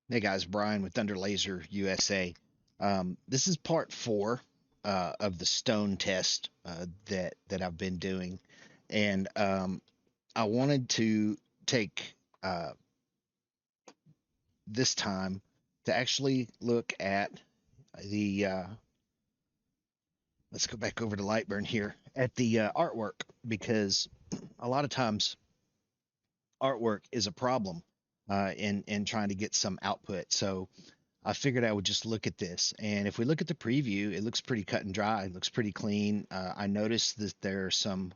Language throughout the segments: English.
Hey guys, Brian with Thunder Laser USA. This is part four of the stone test that I've been doing, and I wanted to take this time to actually look at the. Let's go back over to Lightburn here at the artwork because a lot of times artwork is a problem in trying to get some output. So I figured I would just look at this. And if we look at the preview, it looks pretty cut and dry. It looks pretty clean. I noticed that there are some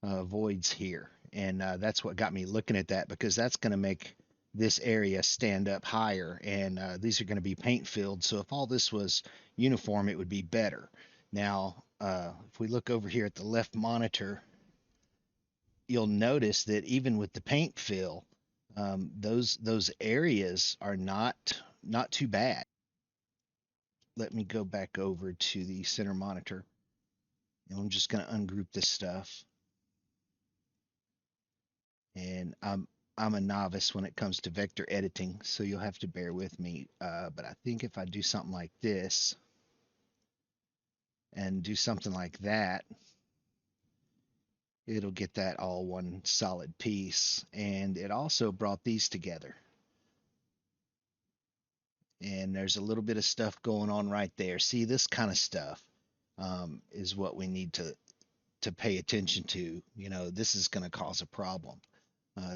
voids here. And that's what got me looking at that because that's going to make this area stand up higher. And these are going to be paint filled. So if all this was uniform, it would be better. Now, if we look over here at the left monitor, you'll notice that even with the paint fill, those areas are not too bad. Let me go back over to the center monitor, and I'm just going to ungroup this stuff. And I'm a novice when it comes to vector editing, so you'll have to bear with me. But I think if I do something like this and do something like that, it'll get that all one solid piece. And it also brought these together. And there's a little bit of stuff going on right there. See, this kind of stuff is what we need to pay attention to. You know, this is going to cause a problem.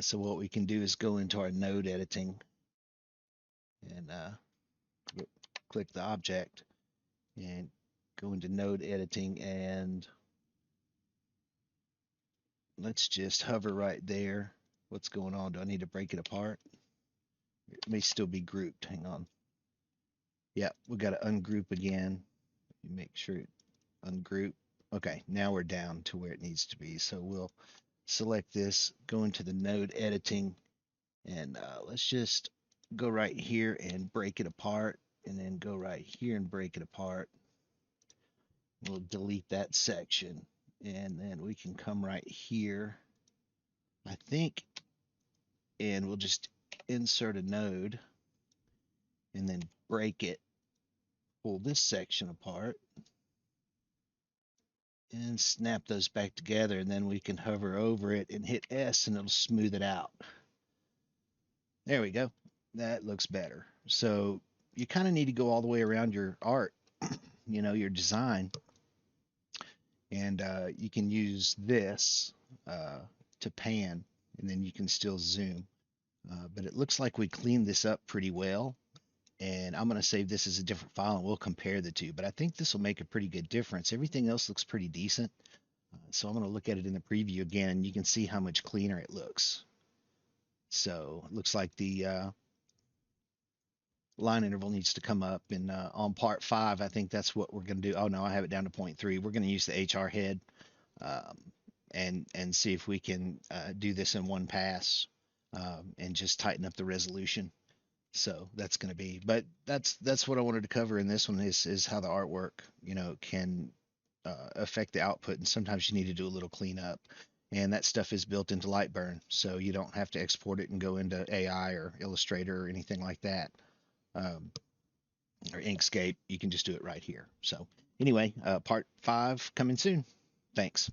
So what we can do is go into our node editing and click the object and go into node editing, and let's just hover right there. What's going on? Do I need to break it apart? It may still be grouped. Hang on. Yeah, we got to ungroup again. Make sure it ungroup. Okay, now we're down to where it needs to be. So we'll select this, go into the node editing, and let's just go right here and break it apart, and then go right here and break it apart. We'll delete that section, and then we can come right here, I think, and we'll just insert a node and then break it, pull this section apart, and snap those back together, and then we can hover over it and hit S and it'll smooth it out. There we go. That looks better. So you kind of need to go all the way around your art, your design, and you can use this uh, to pan, and then you can still zoom. But it looks like we cleaned this up pretty well, and I'm going to save this as a different file, and we'll compare the two. But I think this will make a pretty good difference. Everything else looks pretty decent. So I'm going to look at it in the preview again, and you can see how much cleaner it looks. So it looks like the line interval needs to come up. And on part five, I think that's what we're going to do. Oh no, I have it down to 0.3. We're going to use the HR head um, and see if we can do this in one pass and just tighten up the resolution. So that's going to be, but that's what I wanted to cover in this one is how the artwork, can affect the output, and sometimes you need to do a little cleanup. And that stuff is built into Lightburn, so you don't have to export it and go into AI or Illustrator or anything like that, um, or Inkscape. You can just do it right here. So anyway, part five coming soon. Thanks.